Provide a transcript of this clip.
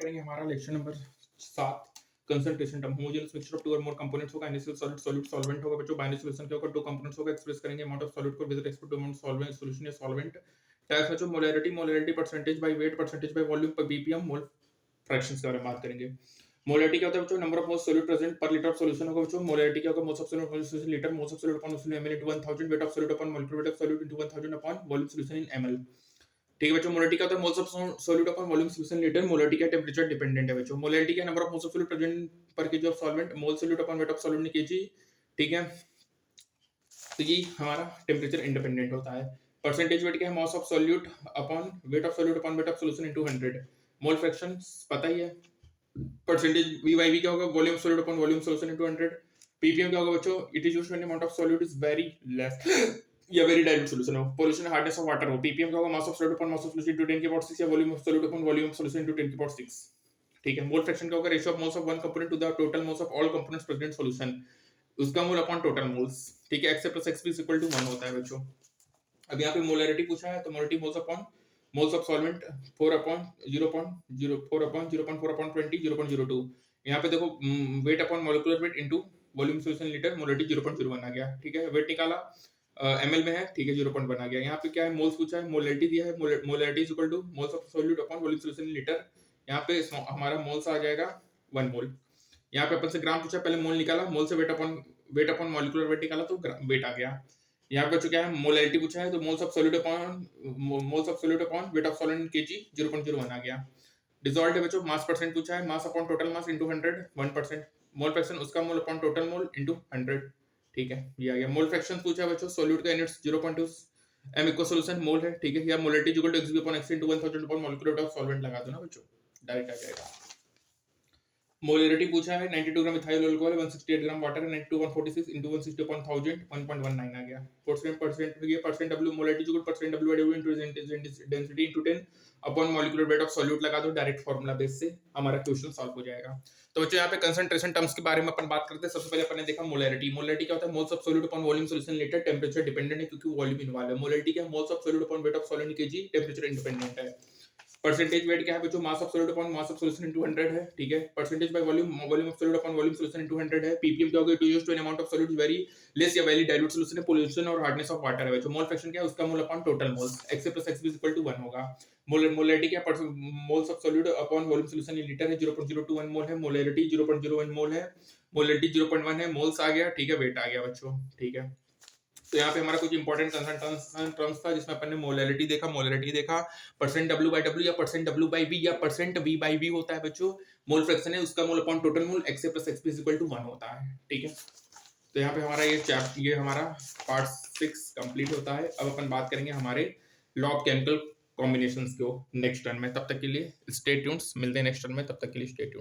करेंगे हमारा lecture number 7 concentration term homogeneous mixture of two और मोर कंपोनेंट्स होगा इनिशियल सॉलिड सॉल्यूट सॉल्वेंट होगा बच्चों बाइनरी सॉल्यूशन क्या होगा दो कंपोनेंट्स होगा एक्सप्रेस करेंगे अमाउंट ऑफ सॉलिड को with respect to amount solvent solution या सॉल्वेंट टाइप्स बच्चों molarity percentage by weight percentage by volume पर बीपीएम मोल फ्रैक्शंस के बारे में बात करेंगे। मोलैरिटी क्या होता है बच्चों number of moles solute present पर लीटर ऑफ सॉल्यूशन होगा बच्चों। मोलैरिटी क्या होगा moles of solute solution litre moles of solute upon solution ml into 1000 wait of solute upon molecular wait of solute into 1000 upon volume solution in ml। ठीक है बच्चों molarity क्या होता है moles of solute upon volume solution litre. Molarity का temperature dependent है बच्चों। Molarity का number of moles of solute present पर KG of solvent mole solute upon weight of solute in KG. ठीक है तो ये हमारा टेंपरेचर इंडिपेंडेंट होता है। परसेंटेज वेट क्या है मास of solute upon weight of solution into 100। Mole fraction पता ही है। परसेंटेज वी बाई वी क्या होगा volume solute upon volume solution into 100। Ppm क्या होगा बच्चों it is used when amount of solute is very less या वेरी डाइल्यूट सॉल्यूशन हो pollution hardness of water हो। पीपीएम क्या होगा मास of solute upon mass of solution into 10 की power 6 या volume of solute upon volume of solution into 10 की power 6। ठीक है मोल फ्रैक्शन क्या होगा ratio of moles of one component to the total moles of all components present in solution उसका mole upon total moles. ठीक है x + x is equal to 1 होता है बच्चों। अब यहाँ पे मोलैरिटी पूछा है तो molarity moles upon moles of solvent 4 upon 0.04 upon 0.4 upon 20 0.02। यहाँ पे देखो weight upon molecular weight into volume solution litre molarity 0.01 आ गया। ठीक है वेट निकाला ml में है। ठीक है 0.1 आ गया। यहाँ पे क्या है मोल्स पूछा है मोलैरिटी दिया है molarity is equal two moles of solute upon volume solution litre. यहाँ पे हमारा मोल्स आ जाएगा 1 मोल। यहाँ पे अपन से ग्राम पूछा पहले मोल निकाला मोल से वेट अपॉन मॉलिक्यूलर वेट निकाला तो वेट आ गया। यहाँ पे क्या है मोलैरिटी पूछा है तो moles of solute upon weight of solvent in kg 0.01 आ गया। डिसॉल्व्ड है बच्चों मास परसेंट पूछा है mass upon total mass into 100 1%। Mole fraction उसका mole upon total mole into 100। ठीक है ये आ गया। मोल फ्रैक्शन पूछा है बच्चों सॉल्यूट का units 0.2 m equal solution mole है। ठीक है या molarity equal to xv upon x into 1000 upon molecular weight of solvent लगा दो ना बच्चों डायरेक्ट आ जाएगा। मोलैरिटी पूछा है 92 gram ethyl alcohol 168 gram water 92 146 into 160 upon 1000 1.19 आ गया। Percent W molarity equal percent W by into density into 10 upon molecular weight of solute लगा दो डायरेक्ट फार्मूला बेस से हमारा क्वेश्चन सॉल्व हो जाएगा। तो बच्चों यहाँ पे कंसंट्रेशन टर्म्स के बारे में अपन बात करते हैं। सबसे पहले अपन ने देखा मोलैरिटी। मोलैरिटी क्या होता है moles of solute upon volume solution litre temperature dependent है क्योंकि वॉल्यूम इन्वॉल्व है। मोलैरिटी क्या है moles of solute upon weight of solvent KG temperature independent है। परसेंटेज वेट क्या है बच्चों mass of solute upon mass of solution into 100 है। ठीक है percentage by volume of solute upon volume solution into 100 है। पीपीएम क्या होगा to used to an amount of solute very less या वेरी डाइल्यूट सॉल्यूशन है पॉल्यूशन और hardness of water है बच्चों। मोल फ्रैक्शन क्या है उसका mole upon total moles x + x is equal to 1 होगा। मोलैरिटी क्या moles of solute upon volume solution in litre है 0.021 मोल है। मोलैरिटी 0.01 मोल है। मोलैरिटी 0.1 है मोल्स आ गया। ठीक है वेट आ गया बच्चों। ठीक है तो यहाँ पे हमारा कुछ इंपॉर्टेंट कंसंट्रेशन टर्म्स था जिसमें अपन ने मोलैरिटी देखा परसेंट डब्ल्यू बाय डब्ल्यू या परसेंट डब्ल्यू बाय वी या परसेंट वी बाय वी होता है बच्चों। मोल फ्रैक्शन है उसका mole upon total mole x + x is equal to 1 होता है। ठीक है तो यहाँ पे हमारा ये हमारा पार्ट 6 कंप्लीट होता है। अब अपन बात करेंगे हमारे लॉ ऑफ केमिकल कॉम्बिनेशंस को नेक्स्ट टर्न में। तब तक के लिए स्टे ट्यून्ड मिलते हैं नेक्स्ट टर्न में। तब तक के लिए स्टे ट्यून्ड।